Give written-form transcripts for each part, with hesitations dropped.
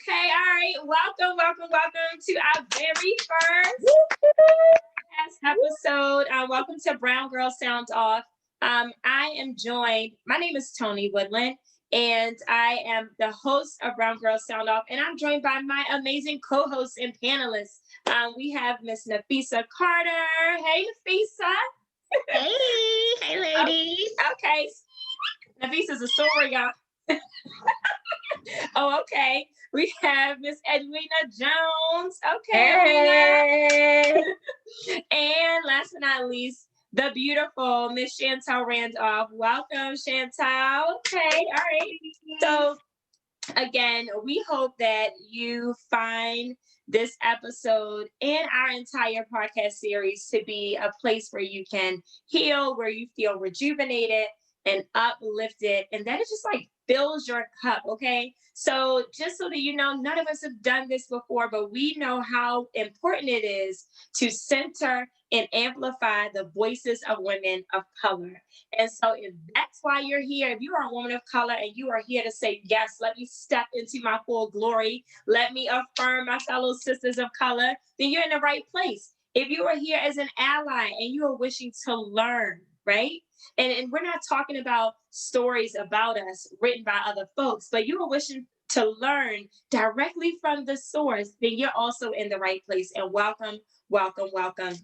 Okay, all right. Welcome to our very first episode. Welcome to Brown Girl Sound Off. I am joined, my name is Tony Woodland, and I am the host of Brown Girl Sound Off, and I'm joined by my amazing co-hosts and panelists. We have Miss Nafisa Carter. Hey, Nafisa. Hey ladies. Okay. Nafisa's a story, y'all. Oh, okay. We have Miss Edwina Jones. Okay, Hey. And last but not least, the beautiful Miss Chantal Randolph. Welcome, Chantal. Okay, all right. So again, we hope that you find this episode and our entire podcast series to be a place where you can heal, where you feel rejuvenated and uplifted, and that it just like fills your cup. Okay, so just so that you know, none of us have done this before, but we know how important it is to center and amplify the voices of women of color. And so if that's why you're here, if you are a woman of color and you are here to say, yes, let me step into my full glory, let me affirm my fellow sisters of color, then you're in the right place. If you are here as an ally and you are wishing to learn, right? And we're not talking about stories about us written by other folks, but you are wishing to learn directly from the source, then you're also in the right place. And welcome, welcome, welcome.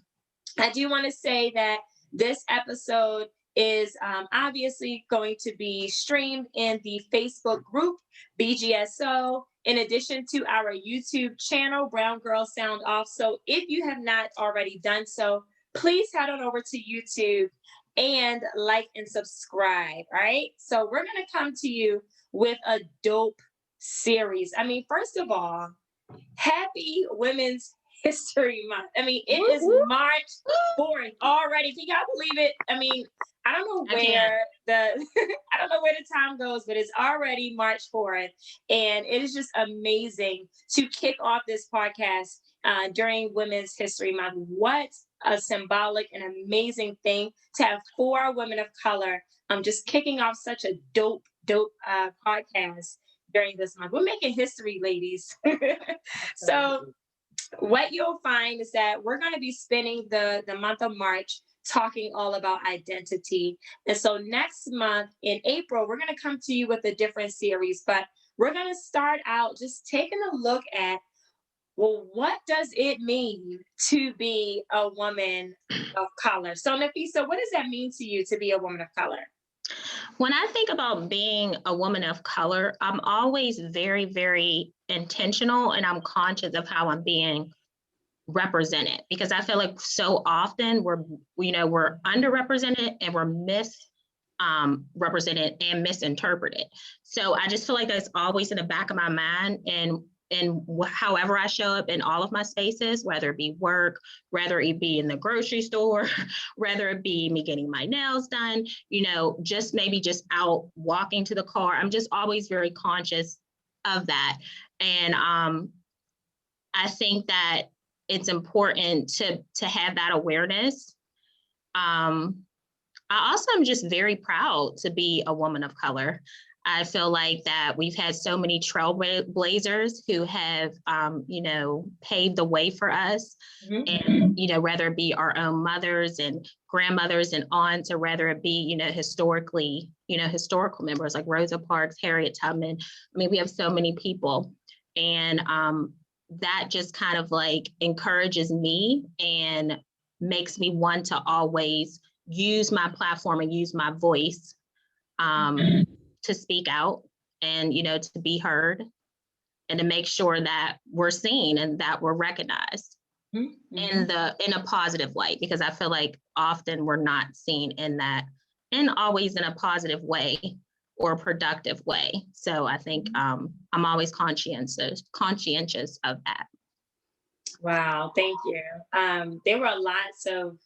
I do want to say that this episode is obviously going to be streamed in the Facebook group, BGSO, in addition to our YouTube channel, Brown Girl Sound Off. So if you have not already done so, please head on over to YouTube and like and subscribe. All right. So we're going to come to you with a dope series. I mean, first of all, happy Women's History Month. I mean, it is March 4th already. Can y'all believe it? I mean, I don't know where I don't know where the time goes, but it's already March 4th. And it is just amazing to kick off this podcast during Women's History Month. What a symbolic and amazing thing to have 4 women of color just kicking off such a dope podcast during this month. We're making history, ladies. So what you'll find is that we're going to be spending the month of March talking all about identity. And so next month in April, we're going to come to you with a different series, but we're going to start out just taking a look at, well, what does it mean to be a woman of color? So Nafisa, what does that mean to you to be a woman of color? When I think about being a woman of color, I'm always very, very intentional, and I'm conscious of how I'm being represented, because I feel like so often we're underrepresented and we're misrepresented and misinterpreted. So I just feel like that's always in the back of my mind, and however I show up in all of my spaces, whether it be work, whether it be in the grocery store, whether it be me getting my nails done, just out walking to the car. I'm just always very conscious of that. And I think that it's important to have that awareness. I also am just very proud to be a woman of color. I feel like that we've had so many trailblazers who have, paved the way for us. Mm-hmm. And, whether it be our own mothers and grandmothers and aunts, or whether it be, historical members like Rosa Parks, Harriet Tubman. I mean, we have so many people. And that just kind of like encourages me and makes me want to always use my platform and use my voice to speak out and, to be heard and to make sure that we're seen and that we're recognized in a positive light, because I feel like often we're not seen in always in a positive way or productive way. So I think I'm always conscientious of that. Wow, thank you. There were lots of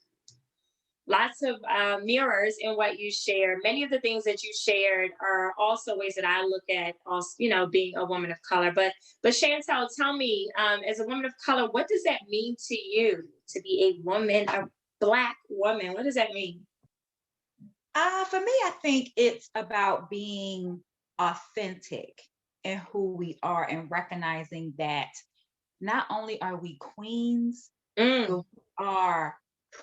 mirrors in what you shared. Many of the things that you shared are also ways that I look at, also, being a woman of color. But Chantal, tell me, as a woman of color, what does that mean to you to be a woman, a Black woman? What does that mean? For me, I think it's about being authentic in who we are and recognizing that not only are we queens, but we are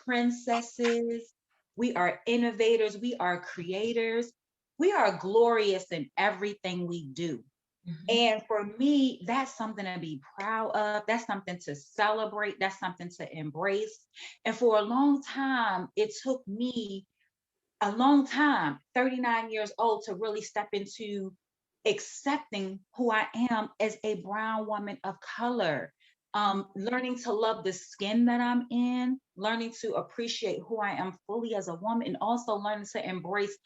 princesses, we are innovators, we are creators, we are glorious in everything we do. And for me, that's something to be proud of. That's something to celebrate. That's something to embrace. And for a long time, it took me a long time, 39 years old, to really step into accepting who I am as a brown woman of color. Learning to love the skin that I'm in, learning to appreciate who I am fully as a woman, and also learning to embrace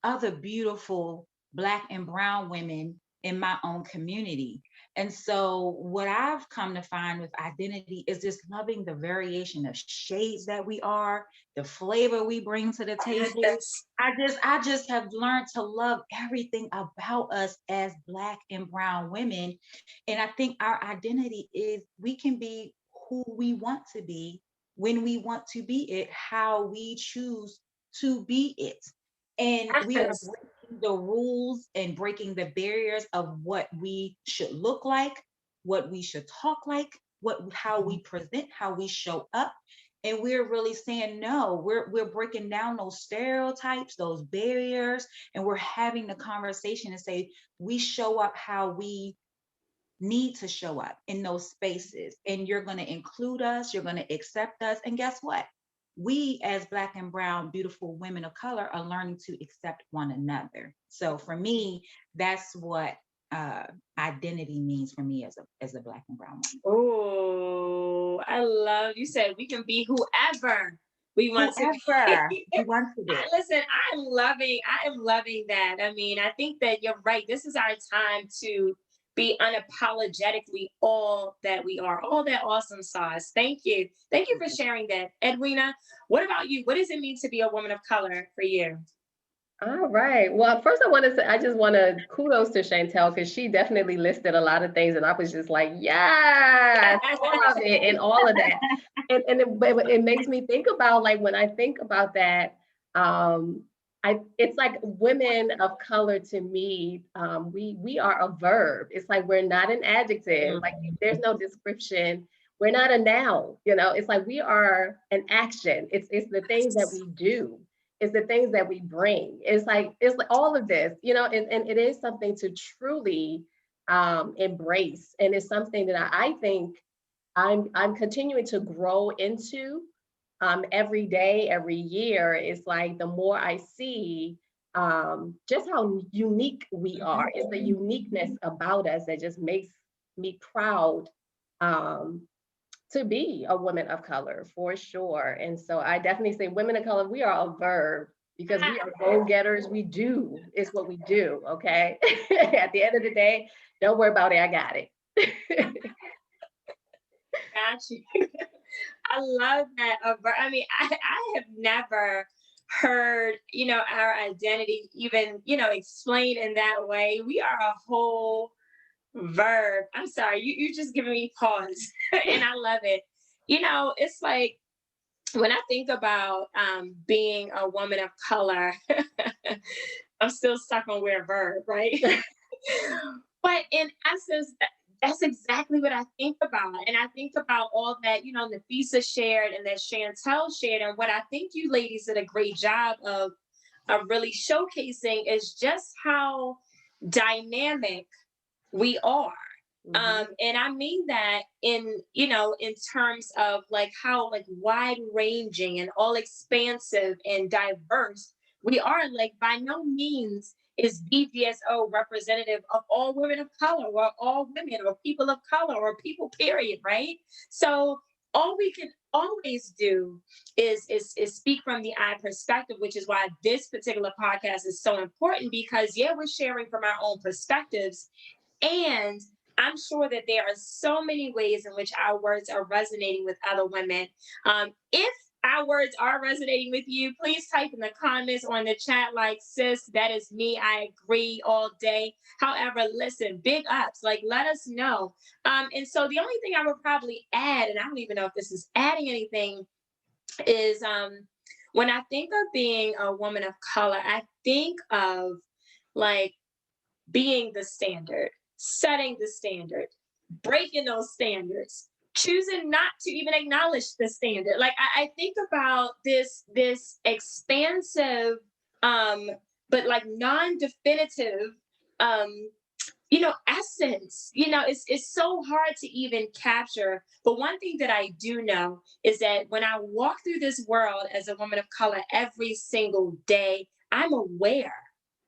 other beautiful Black and brown women in my own community. And so, what I've come to find with identity is just loving the variation of shades that we are, the flavor we bring to the table. Yes. I just have learned to love everything about us as Black and brown women. And I think our identity is we can be who we want to be when we want to be it, how we choose to be it. And we are Yes. breaking the rules and breaking the barriers of what we should look like, what we should talk like, how we present, how we show up. And we're really saying no, we're breaking down those stereotypes, those barriers, and we're having the conversation and say we show up how we need to show up in those spaces. And you're going to include us, you're going to accept us. And guess what? We, as Black and brown, beautiful women of color, are learning to accept one another. So for me, that's what identity means for me as a Black and brown woman. Oh, I love you said we can be whoever we want to Whoever be. we want to be. Listen, I am loving that. I mean, I think that you're right. This is our time to be unapologetically all that we are, all that awesome sauce. Thank you. Thank you for sharing that. Edwina, what about you? What does it mean to be a woman of color for you? All right. Well, first I want to say, I just want to kudos to Chantel because she definitely listed a lot of things and I was just like, yes, all of it and all of that. But it makes me think about like, when I think about that, it's like women of color to me, we are a verb. It's like, we're not an adjective. Like there's no description. We're not a noun, it's like we are an action. It's the things that we do. It's the things that we bring. It's like all of this, and it is something to truly embrace. And it's something that I think I'm continuing to grow into every day, every year. It's like the more I see just how unique we are. It's the uniqueness about us that just makes me proud to be a woman of color, for sure. And so I definitely say women of color, we are a verb because we are go-getters. We do. It's what we do, okay? At the end of the day, don't worry about it. I got it. Got you. I love that. I mean, I have never heard, our identity even, explained in that way. We are a whole verb. I'm sorry, you just giving me pause, and I love it. It's like when I think about being a woman of color, I'm still stuck on where verb, right? But in essence, that's exactly what I think about. And I think about all that, Nafisa shared and that Chantel shared. And what I think you ladies did a great job of really showcasing is just how dynamic we are. And I mean that in terms of like how like wide ranging and all expansive and diverse we are. Like by no means is BGSO representative of all women of color or all women or people of color or people, period, right? So all we can always do is speak from the I perspective, which is why this particular podcast is so important because we're sharing from our own perspectives. And I'm sure that there are so many ways in which our words are resonating with other women. If our words are resonating with you, please type in the comments or in the chat like, sis, that is me. I agree all day. However, listen, big ups, like let us know. And so the only thing I would probably add, and I don't even know if this is adding anything, is when I think of being a woman of color, I think of like being the standard. setting the standard, breaking those standards, choosing not to even acknowledge the standard. Like I think about this expansive, but like non-definitive, essence. It's so hard to even capture. But one thing that I do know is that when I walk through this world as a woman of color every single day, I'm aware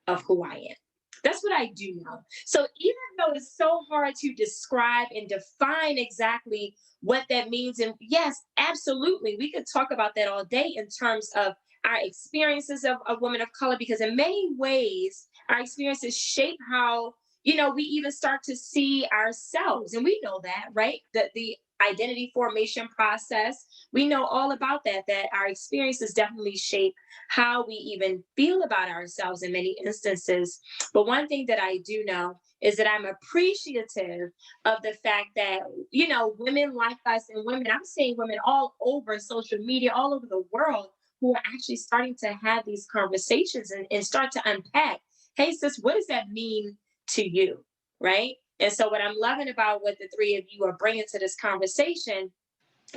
of who I am. That's what I do know. So even though it's so hard to describe and define exactly what that means, and yes, absolutely, we could talk about that all day in terms of our experiences of women of color, because in many ways, our experiences shape how we even start to see ourselves. And we know that, right? The identity formation process, we know all about that our experiences definitely shape how we even feel about ourselves in many instances. But one thing that I do know is that I'm appreciative of the fact that, women like us, and women, I'm seeing women all over social media, all over the world, who are actually starting to have these conversations and start to unpack, hey, sis, what does that mean to you, right? And so what I'm loving about what the three of you are bringing to this conversation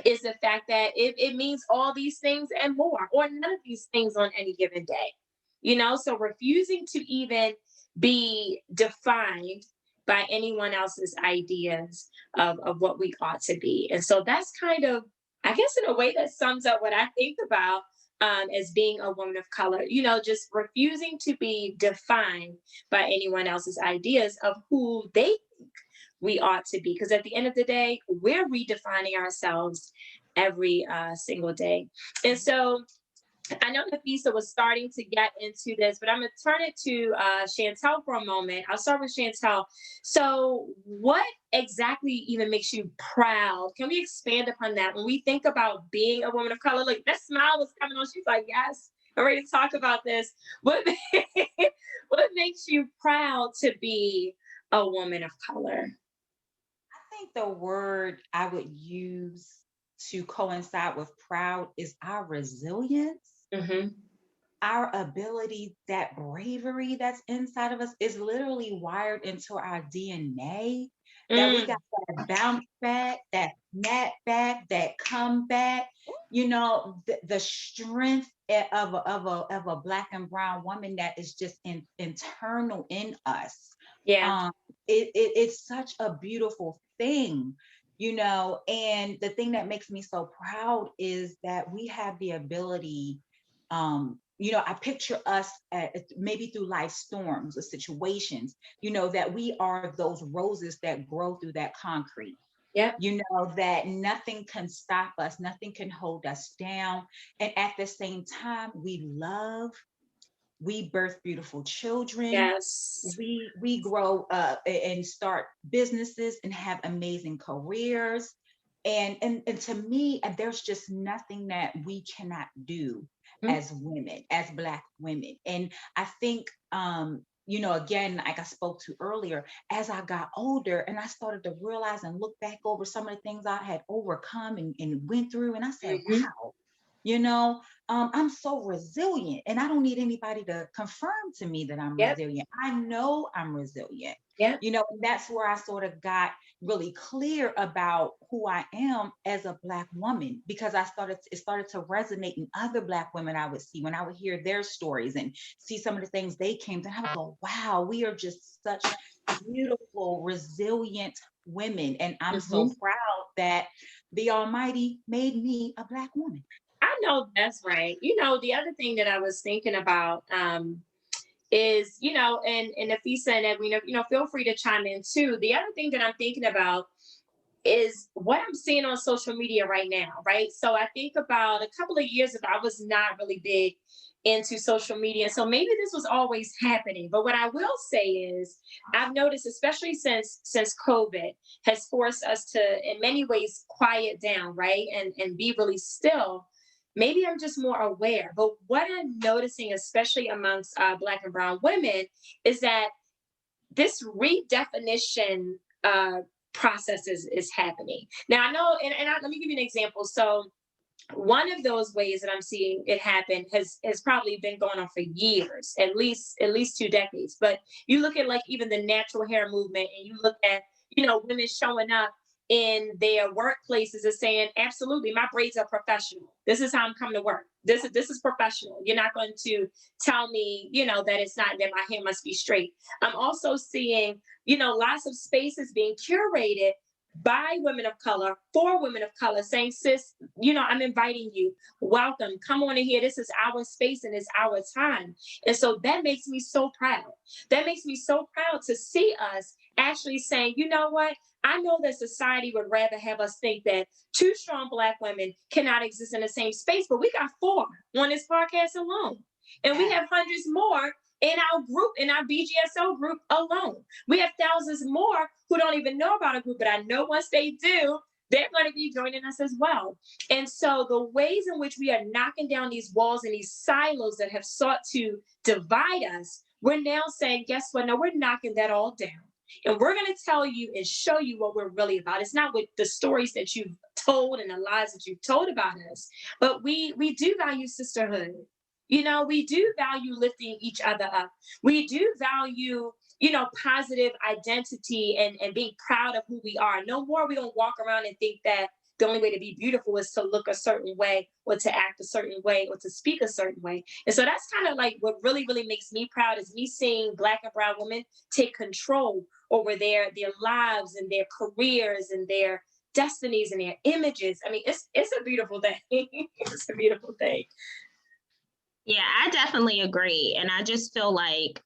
is the fact that it means all these things and more, or none of these things on any given day. So refusing to even be defined by anyone else's ideas of what we ought to be. And so that's kind of, I guess, in a way that sums up what I think about as being a woman of color, just refusing to be defined by anyone else's ideas of who they think we ought to be. Because at the end of the day, we're redefining ourselves every single day. And so I know Nafisa was starting to get into this, but I'm going to turn it to Chantal for a moment. I'll start with Chantal. So what exactly even makes you proud? Can we expand upon that? When we think about being a woman of color, like that smile was coming on. She's like, yes, I'm ready to talk about this. What makes you proud to be a woman of color? I think the word I would use to coincide with proud is our resilience. Mm-hmm. Our ability, that bravery that's inside of us is literally wired into our DNA, that we got that bounce back, that snap back, that comeback, the strength of a Black and brown woman that is just internal in us. Yeah. It's such a beautiful thing. And the thing that makes me so proud is that we have the ability, I picture us maybe through life storms or situations, that we are those roses that grow through that concrete. Yeah. That nothing can stop us, nothing can hold us down. And at the same time, we love, we birth beautiful children. Yes. We grow up and start businesses and have amazing careers. And to me, there's just nothing that we cannot do as women, as Black women. And I think, again, like I spoke to earlier, as I got older and I started to realize and look back over some of the things I had overcome and went through, and I said, wow, I'm so resilient, and I don't need anybody to confirm to me that I'm resilient. I know I'm resilient. Yeah. And that's where I sort of got really clear about who I am as a Black woman, because it started to resonate in other Black women I would see when I would hear their stories and see some of the things they came to. And I would go, wow, we are just such beautiful, resilient women. And I'm so proud that the Almighty made me a Black woman. I know that's right. The other thing that I was thinking about is, and Nafisa and Edwina, feel free to chime in too. The other thing that I'm thinking about is what I'm seeing on social media right now, right? So I think about a couple of years ago, I was not really big into social media. So maybe this was always happening. But what I will say is I've noticed, especially since COVID has forced us to, in many ways, quiet down, right? And be really still. Maybe I'm just more aware. But what I'm noticing, especially amongst Black and brown women, is that this redefinition process is happening. Now I know, and let me give you an example. So one of those ways that I'm seeing it happen has probably been going on for years, at least 2 decades. But you look at like even the natural hair movement, and you look at women showing up in their workplaces and saying, absolutely, my braids are professional. This is how I'm coming to work. This is professional. You're not going to tell me, that it's not, that my hair must be straight. I'm also seeing, lots of spaces being curated by women of color, for women of color, saying, sis, I'm inviting you. Welcome. Come on in here. This is our space and it's our time. And so that makes me so proud. That makes me so proud to see us actually saying, you know what? I know that society would rather have us think that two strong Black women cannot exist in the same space, but we got 4 on this podcast alone. And we have hundreds more in our group, in our BGSO group alone. We have thousands more who don't even know about a group, but I know once they do, they're going to be joining us as well. And so the ways in which we are knocking down these walls and these silos that have sought to divide us, we're now saying, guess what? No, we're knocking that all down. And we're going to tell you and show you what we're really about. It's not with the stories that you've told and the lies that you've told about us, but we do value sisterhood. We do value lifting each other up. We do value, positive identity and being proud of who we are. No more we don't walk around and think that the only way to be beautiful is to look a certain way or to act a certain way or to speak a certain way. And so that's kind of like what really, really makes me proud, is me seeing Black and brown women take control over their lives and their careers and their destinies and their images. I mean, it's a beautiful thing. It's a beautiful thing. Yeah, I definitely agree. And I just feel like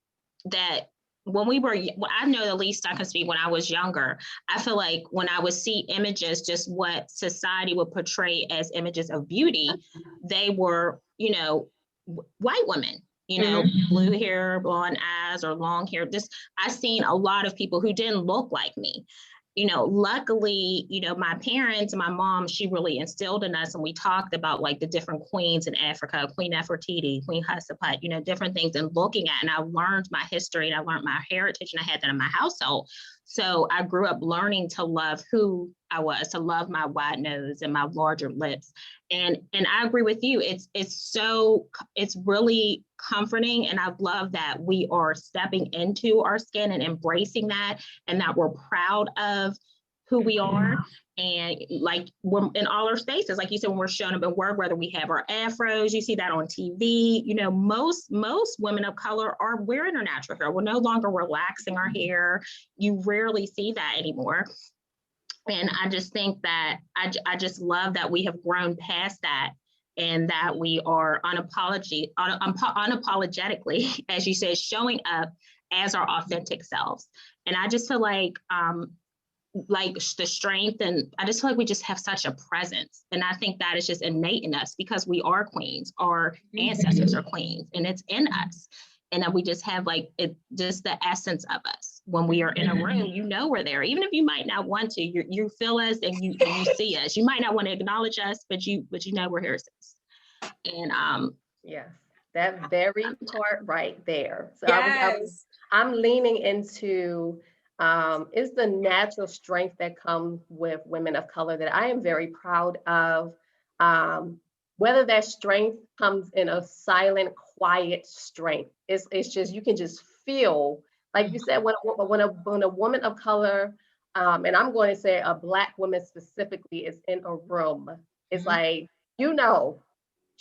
that when we were, I know the least I can speak when I was younger, I feel like when I would see images, just what society would portray as images of beauty, they were, white women, blue hair, blonde eyes, or long hair. Just, I seen a lot of people who didn't look like me. Luckily, my parents and my mom, she really instilled in us, and we talked about like the different queens in Africa, Queen Nefertiti, Queen Hatshepsut, different things, and looking at, and I learned my history and I learned my heritage, and I had that in my household. So I grew up learning to love who I was, to love my wide nose and my larger lips. And I agree with you. It's really comforting. And I love that we are stepping into our skin and embracing that, and that we're proud of who we are. And like we're in all our spaces, like you said, when we're showing up at work, whether we have our afros, you see that on TV, most women of color are wearing their natural hair. We're no longer relaxing our hair. You rarely see that anymore. And I just think that I just love that we have grown past that, and that we are unapologetically, as you said, showing up as our authentic selves. And I just feel like the strength, and I just feel like we just have such a presence. And I think that is just innate in us because we are queens, our ancestors are queens, and it's in us. And that we just have just the essence of us. When we are in a room, we're there. Even if you might not want to, you feel us and you see us. You might not want to acknowledge us, but we're here. And yes, that very part right there. So yes. I'm leaning into is the natural strength that comes with women of color that I am very proud of. Whether that strength comes in a silent, quiet strength, it's just, you can just feel, like you said, when a woman of color, and I'm going to say a Black woman specifically, is in a room, it's like, she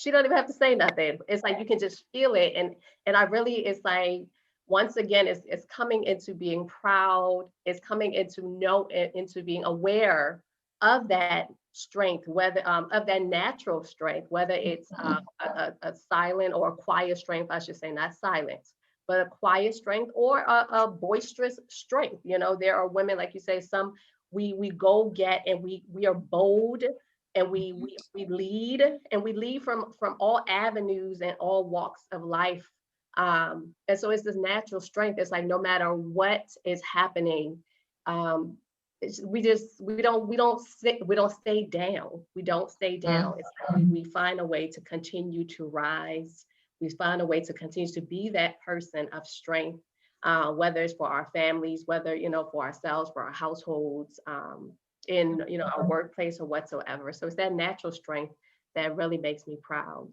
don't even have to say nothing. It's like you can just feel it, and I really, it's like, once again, it's coming into being proud. It's coming into being aware of that strength, whether of that natural strength, whether it's a silent or a quiet strength, I should say, not silent, but a quiet strength or a boisterous strength. There are women, like you say, some we go get, and we are bold, and we lead from all avenues and all walks of life. And so it's this natural strength. It's like no matter what is happening, we don't stay down. We don't stay down. It's like we find a way to continue to rise. We find a way to continue to be that person of strength, whether it's for our families, whether for ourselves, for our households, in our workplace or whatsoever. So it's that natural strength that really makes me proud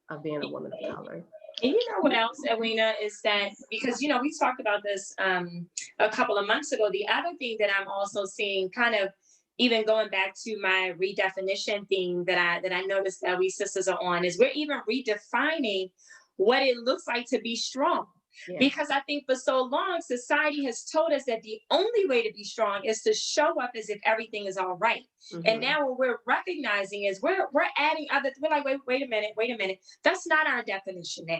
of being a woman of color. And you know what else, Edwina, is that because we talked about this a couple of months ago. The other thing that I'm also seeing, kind of even going back to my redefinition theme that I noticed that we sisters are on, is we're even redefining what it looks like to be strong. Yeah. Because I think for so long, society has told us that the only way to be strong is to show up as if everything is all right. And now what we're recognizing is we're adding other, we're like, wait a minute. That's not our definition now.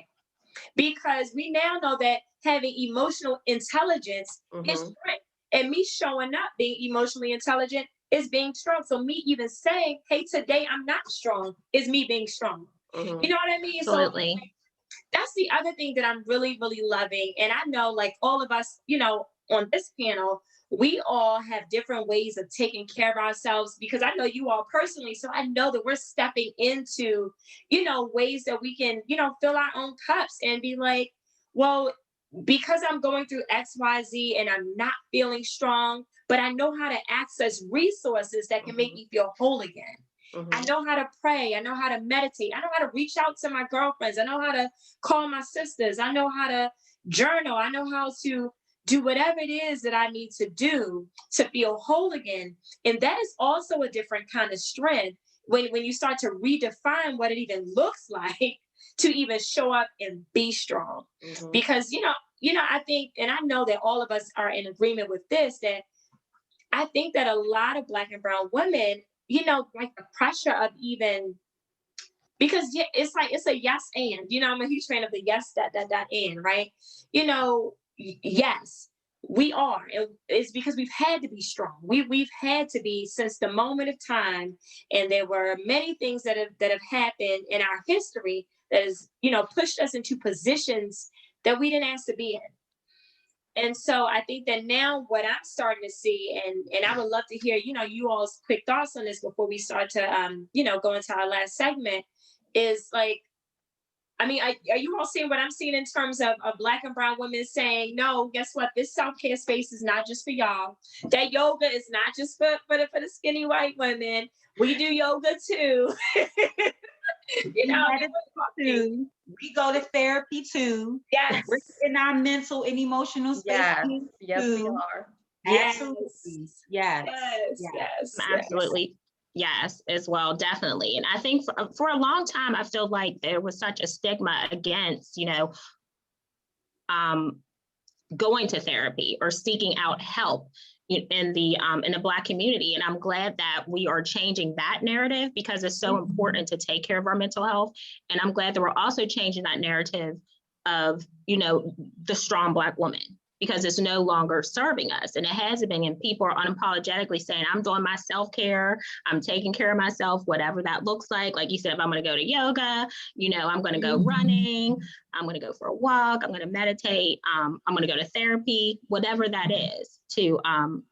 Because we now know that having emotional intelligence is strength. And me showing up being emotionally intelligent is being strong. So me even saying, hey, today I'm not strong, is me being strong. You know what I mean? Absolutely. So that's the other thing that I'm really, really loving. And I know, like, all of us, on this panel, we all have different ways of taking care of ourselves, because I know you all personally. So I know that we're stepping into, ways that we can, fill our own cups and be like, well, because I'm going through XYZ and I'm not feeling strong, but I know how to access resources that can make me feel whole again. I know how to pray. I know how to meditate. I know how to reach out to my girlfriends. I know how to call my sisters. I know how to journal. I know how to do whatever it is that I need to do to feel whole again. And that is also a different kind of strength when you start to redefine what it even looks like to even show up and be strong. Because, I think, and I know that all of us are in agreement with this, that I think that a lot of Black and brown women, like the pressure of even, because it's like, it's a yes and, I'm a huge fan of the yes, and, right? Yes, we are. It's because we've had to be strong. We've had to be since the moment of time. And there were many things that have happened in our history that has, pushed us into positions that we didn't ask to be in. And so I think that now what I'm starting to see, and I would love to hear, you all's quick thoughts on this before we start to, go into our last segment, is like, I mean, are you all seeing what I'm seeing in terms of Black and brown women saying, no, guess what? This self-care space is not just for y'all. That yoga is not just for the skinny white women. We do yoga too. We go to therapy too. Yes. We're in our mental and emotional space. Yes, we are. Absolutely. Yes. Absolutely. Yes, as well, definitely. And I think for a long time, I feel like there was such a stigma against, going to therapy or seeking out help in the Black community. And I'm glad that we are changing that narrative, because it's so important to take care of our mental health. And I'm glad that we're also changing that narrative of, the strong Black woman, because it's no longer serving us. And it hasn't been. And people are unapologetically saying, I'm doing my self-care, I'm taking care of myself, whatever that looks like. Like you said, if I'm going to go to yoga, I'm going to go running, I'm going to go for a walk, I'm going to meditate, I'm going to go to therapy, whatever that is, to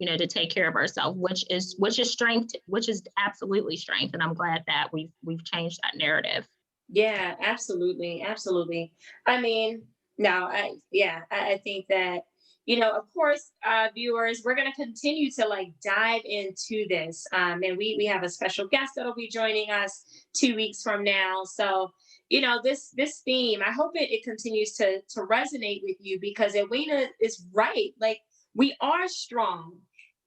to take care of ourselves, which is strength, which is absolutely strength. And I'm glad that we've changed that narrative. Yeah, absolutely. I mean, no, I think that, of course, viewers, we're going to continue to dive into this. And we have a special guest that'll be joining us 2 weeks from now. So, this theme, I hope it continues to resonate with you, because Edwina is right. Like, we are strong,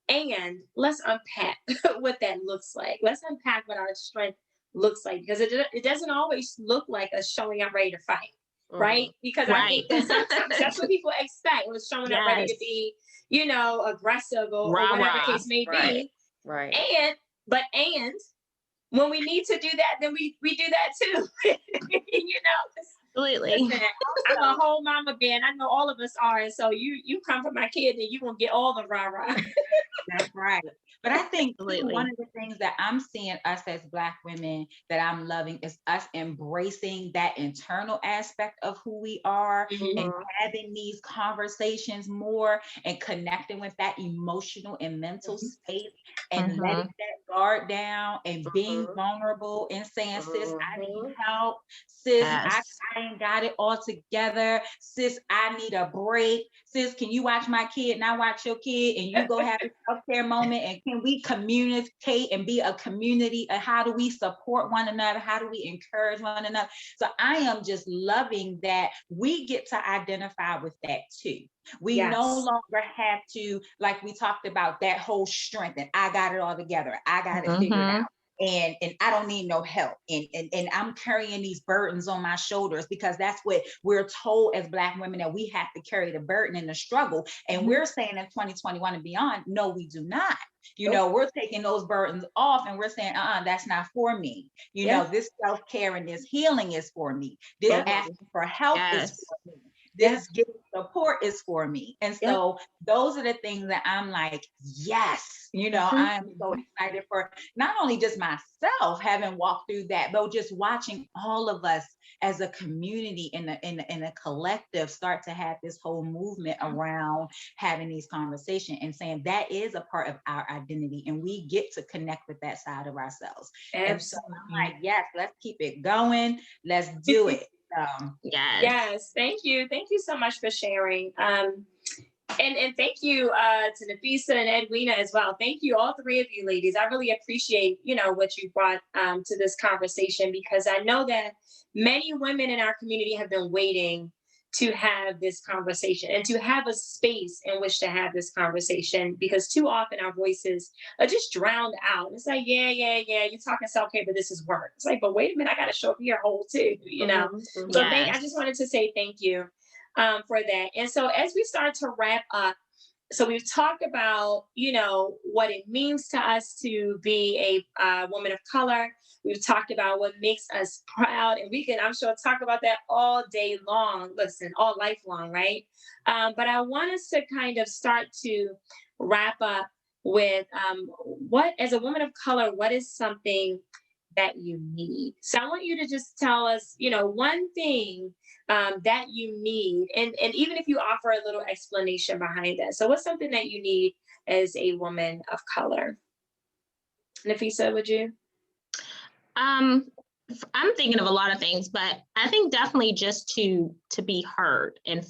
and let's unpack what that looks like. Let's unpack what our strength looks like, because it doesn't always look like us showing up ready to fight. Right? Because I think that sometimes that's what people expect, was showing up ready to be, aggressive or whatever case may be. Right. And when we need to do that, then we do that too. Absolutely. Listen, I'm a whole mama bear. I know all of us are. And so you come for my kid, and you're gonna get all the rah-rah. That's right. But I think one of the things that I'm seeing us as Black women that I'm loving is us embracing that internal aspect of who we are, and having these conversations more, and connecting with that emotional and mental space and letting that guard down and being vulnerable and saying, sis, I need help. Sis, I ain't got it all together. Sis, I need a break. Sis, can you watch my kid and I watch your kid and you go have a self-care moment? And can we communicate and be a community? How do we support one another? How do we encourage one another? So I am just loving that we get to identify with that too. We no longer have to, like we talked about, that whole strength and I got it all together. I got it figured out. And I don't need no help. And I'm carrying these burdens on my shoulders because that's what we're told as Black women, that we have to carry the burden and the struggle. And we're saying in 2021 and beyond, no, we do not. You know, we're taking those burdens off and we're saying, that's not for me. You know, this self-care and this healing is for me. This asking for help is for me. This giving support is for me. And so those are the things that I'm like, yes, you know, I am so excited for not only just myself having walked through that, but just watching all of us as a community in a collective start to have this whole movement around having these conversations and saying that is a part of our identity and we get to connect with that side of ourselves. Absolutely. And so I'm like, yes, let's keep it going. Let's do it. Yes, thank you so much for sharing, and thank you to Nafisa and Edwina as well. Thank you, all three of you ladies. I really appreciate what you brought to this conversation, because I know that many women in our community have been waiting to have this conversation and to have a space in which to have this conversation, because too often our voices are just drowned out. It's like, yeah, you're talking self-care, but this is work. It's like, but wait a minute, I got to show up here whole too, So I just wanted to say thank you for that. And so as we start to wrap up, so we've talked about, what it means to us to be a woman of color. We've talked about what makes us proud, and we can, I'm sure, talk about that all day long. Listen, all life long, right? But I want us to kind of start to wrap up with what, as a woman of color, what is something that you need? So I want you to just tell us, one thing that you need, and even if you offer a little explanation behind that. So what's something that you need as a woman of color? Nafisa, would you? I'm thinking of a lot of things, but I think definitely just to be heard in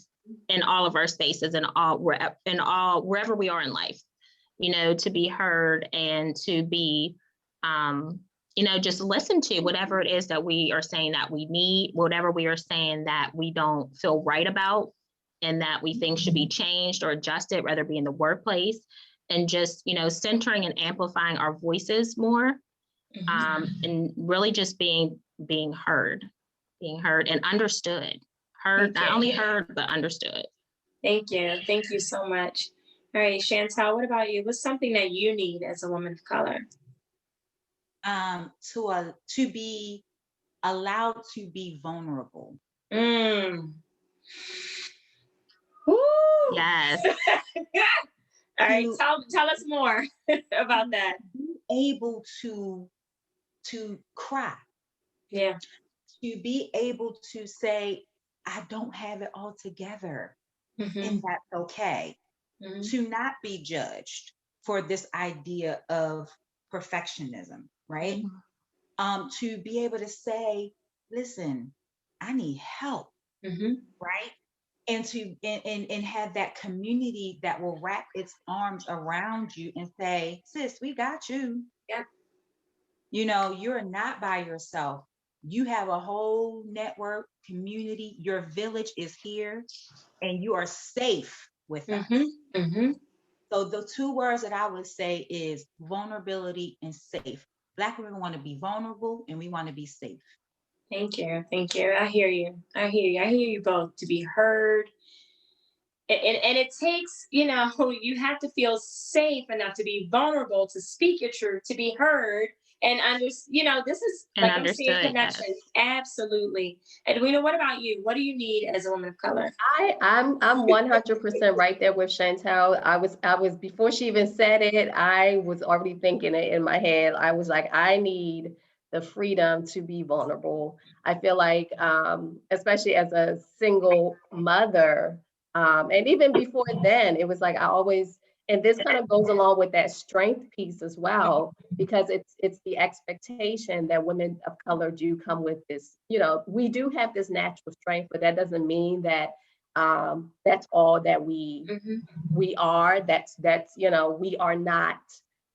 all of our spaces and wherever we are in life, to be heard and to be just listen to whatever it is that we are saying that we need, whatever we are saying that we don't feel right about and that we think should be changed or adjusted, whether it be in the workplace, and just, centering and amplifying our voices more, and really just being heard and understood. Not only heard, but understood. Thank you so much. All right, Chantal, what about you? What's something that you need as a woman of color? To be allowed to be vulnerable. Woo! Yes. All right, tell us more about that. Be able to cry. Yeah. To be able to say, I don't have it all together, and that's okay. To not be judged for this idea of perfectionism, right? To be able to say, listen, I need help, right? And to and have that community that will wrap its arms around you and say, sis, we got you. Yeah. You're not by yourself. You have a whole network, community. Your village is here, and you are safe with us. So the two words that I would say is vulnerability and safe. Black women want to be vulnerable, and we want to be safe. Thank you. I hear you both. To be heard. And it takes, you have to feel safe enough to be vulnerable, to speak your truth, to be heard, and this is like I'm saying, connection. Yes. Absolutely. Edwina, what about you? What do you need as a woman of color? I'm 100% right there with Chantal. I was before she even said it, I was already thinking it in my head. I was like, I need the freedom to be vulnerable. I feel like, especially as a single mother, and even before then, it was like I always And this kind of goes along with that strength piece as well, because it's the expectation that women of color do come with this, we do have this natural strength, but that doesn't mean that that's all that we are. That's we are not,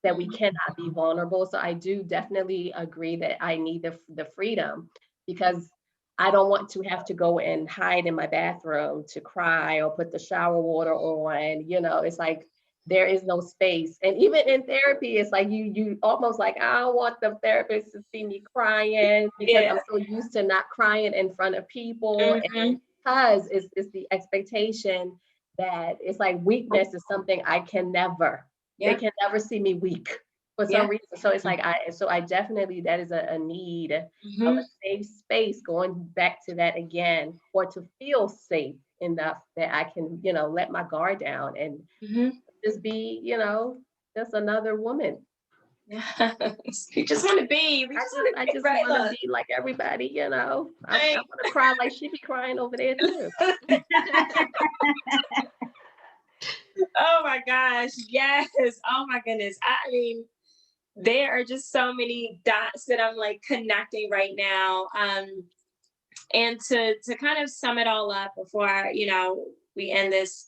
that we cannot be vulnerable. So I do definitely agree that I need the freedom, because I don't want to have to go and hide in my bathroom to cry or put the shower water on. It's like there is no space. And even in therapy, it's like you almost like, I don't want the therapist to see me crying, because I'm so used to not crying in front of people. And because it's the expectation that it's like weakness is something I can never, they can never see me weak for some reason. So it's like, I definitely, that is a need of a safe space, going back to that again, or to feel safe enough that I can, let my guard down and just be, just another woman. You just want to be. I just want to be like everybody, I want to cry like she be crying over there too. Oh my gosh, yes. Oh my goodness. I mean, there are just so many dots that I'm like connecting right now. And to kind of sum it all up before, we end this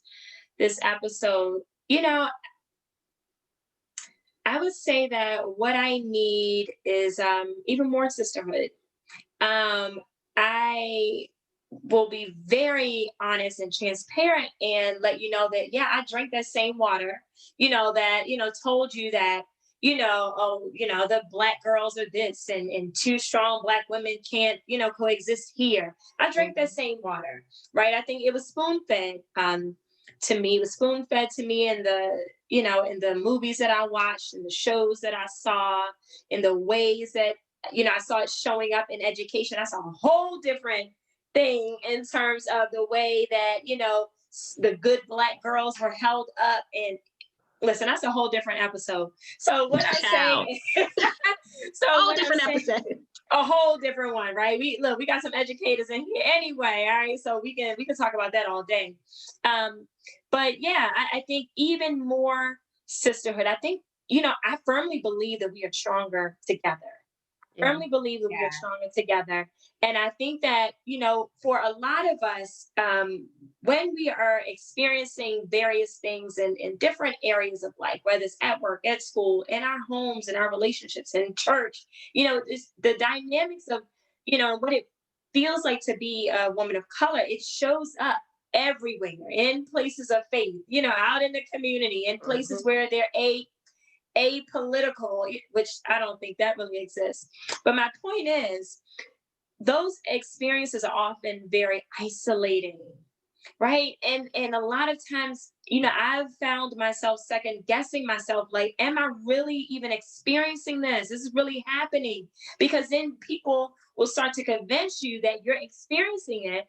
episode, I would say that what I need is even more sisterhood. I will be very honest and transparent and let you know that, yeah, I drank that same water, that, told you that, the Black girls are this, and two strong Black women can't, coexist here. I drank that same water, right? I think it was spoon fed to me. It was spoon fed to me in the movies that I watched, and the shows that I saw, in the ways that, I saw it showing up in education. I saw a whole different thing in terms of the way that, the good Black girls were held up. And listen, that's a whole different episode. So what I'm saying is, episode. A whole different one, right? We got some educators in here anyway. All right. So we can talk about that all day. But yeah, I think even more sisterhood. I think, I firmly believe that we are stronger together. Firmly believe that we are stronger together. And I think that, for a lot of us, when we are experiencing various things in different areas of life, whether it's at work, at school, in our homes, in our relationships, in church, it's the dynamics of, what it feels like to be a woman of color, it shows up everywhere, in places of faith, out in the community, in places where they're apolitical, which I don't think that really exists. But my point is, those experiences are often very isolating, right? And a lot of times, I've found myself second guessing myself, like, am I really even experiencing this? This is really happening? Because then people will start to convince you that you're experiencing it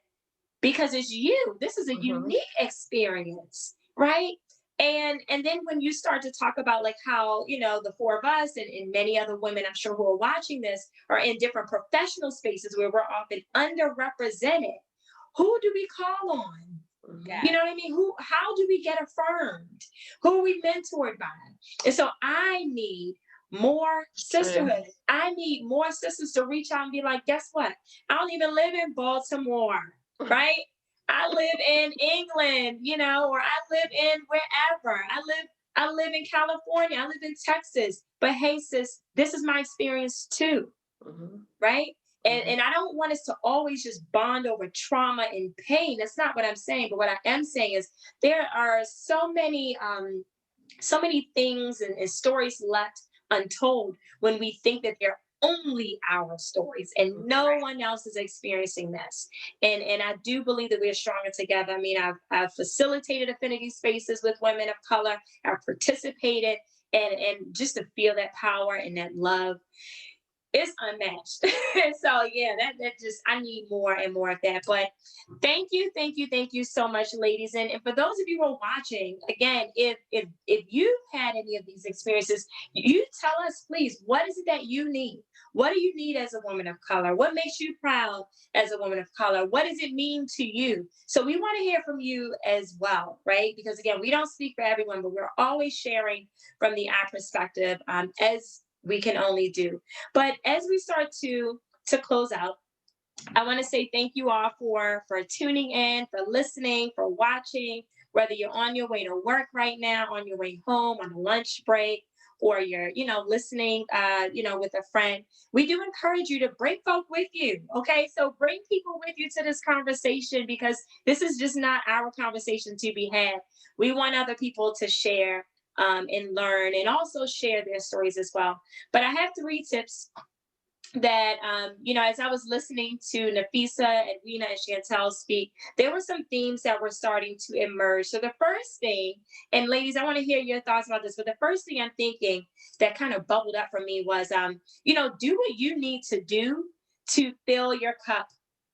because it's you. This is a unique experience, right? And then when you start to talk about like how, the four of us and many other women, I'm sure, who are watching this, are in different professional spaces where we're often underrepresented, who do we call on? You know what I mean? How do we get affirmed? Who are we mentored by? And so I need more sisterhood. I need more sisters to reach out and be like, guess what? I don't even live in Baltimore, right? I live in England, or I live in wherever. I live in California. I live in Texas. But hey, sis, this is my experience too, right? And I don't want us to always just bond over trauma and pain. That's not what I'm saying. But what I am saying is there are so many things and stories left untold when we think that they're only our stories and no one else is experiencing this. And I do believe that we're stronger together. I mean, I've facilitated affinity spaces with women of color. I've participated, and just to feel that power and that love. it's unmatched. So yeah, that just, I need more and more of that. But thank you so much, ladies. And for those of you who are watching, again, if you've had any of these experiences, you tell us, please, what is it that you need? What do you need as a woman of color? What makes you proud as a woman of color? What does it mean to you? So we want to hear from you as well, right? Because again, we don't speak for everyone, but we're always sharing from our perspective, as we can only do. But as we start to close out, I want to say thank you all for tuning in, for listening, for watching, whether you're on your way to work right now, on your way home, on a lunch break, or you're, listening, with a friend. We do encourage you to bring folk with you. Okay. So bring people with you to this conversation, because this is just not our conversation to be had. We want other people to share, and learn, and also share their stories as well. But I have 3 tips that, as I was listening to Nafisa, Edwina, and Chantal speak, there were some themes that were starting to emerge. So the first thing, and ladies, I want to hear your thoughts about this, but the first thing I'm thinking that kind of bubbled up for me was, do what you need to do to fill your cup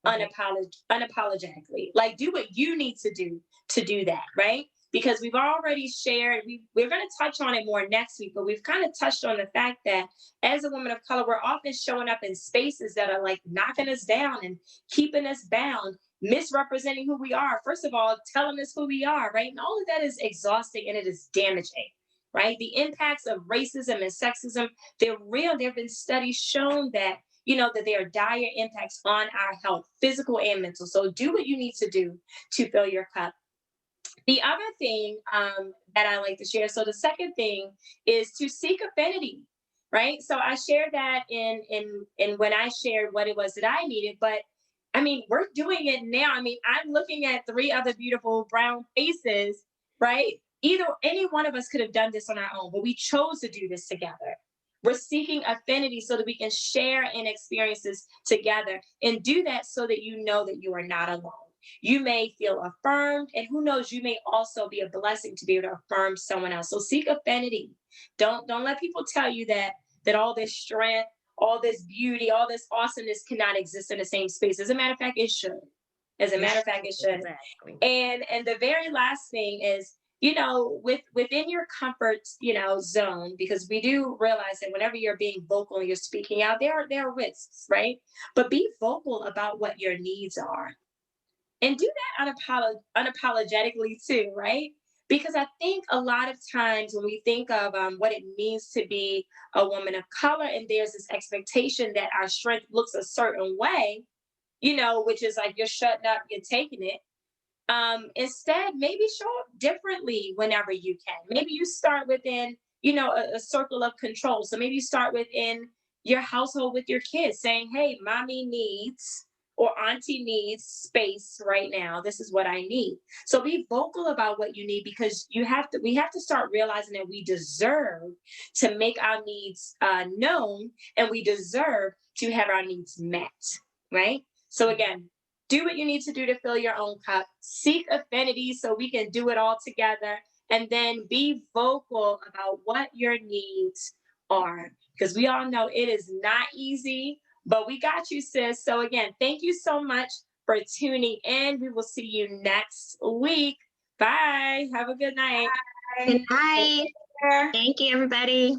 unapologetically. Like, do what you need to do that, right? Because we've already shared, we're going to touch on it more next week, but we've kind of touched on the fact that as a woman of color, we're often showing up in spaces that are like knocking us down and keeping us bound, misrepresenting who we are. First of all, telling us who we are, right? And all of that is exhausting, and it is damaging, right? The impacts of racism and sexism, they're real. There have been studies shown that, that there are dire impacts on our health, physical and mental. So do what you need to do to fill your cup. The other thing, that I like to share, so the second thing is to seek affinity, right? So I shared that in when I shared what it was that I needed, but I mean, we're doing it now. I mean, I'm looking at 3 other beautiful brown faces, right? Either any one of us could have done this on our own, but we chose to do this together. We're seeking affinity so that we can share in experiences together, and do that so that you know that you are not alone. You may feel affirmed, and who knows, you may also be a blessing to be able to affirm someone else. So seek affinity. Don't let people tell you that all this strength, all this beauty, all this awesomeness cannot exist in the same space. As a matter of fact, it should. As a matter of fact, it should. Exactly. And the very last thing is, within your comfort, zone, because we do realize that whenever you're being vocal and you're speaking out, there are risks, right? But be vocal about what your needs are, and do that unapologetically too, right? Because I think a lot of times when we think of, what it means to be a woman of color, and there's this expectation that our strength looks a certain way, which is like you're shutting up, you're taking it. Instead, maybe show up differently whenever you can. Maybe you start within, a circle of control. So maybe you start within your household with your kids, saying, "Hey, mommy needs, or auntie needs space right now. This is what I need." So be vocal about what you need, because we have to start realizing that we deserve to make our needs, known, and we deserve to have our needs met, right? So again, do what you need to do to fill your own cup. Seek affinity so we can do it all together. And then be vocal about what your needs are. Because we all know it is not easy, but we got you, sis. So again, thank you so much for tuning in. We will see you next week. Bye. Have a good night. Good night. Thank you, everybody.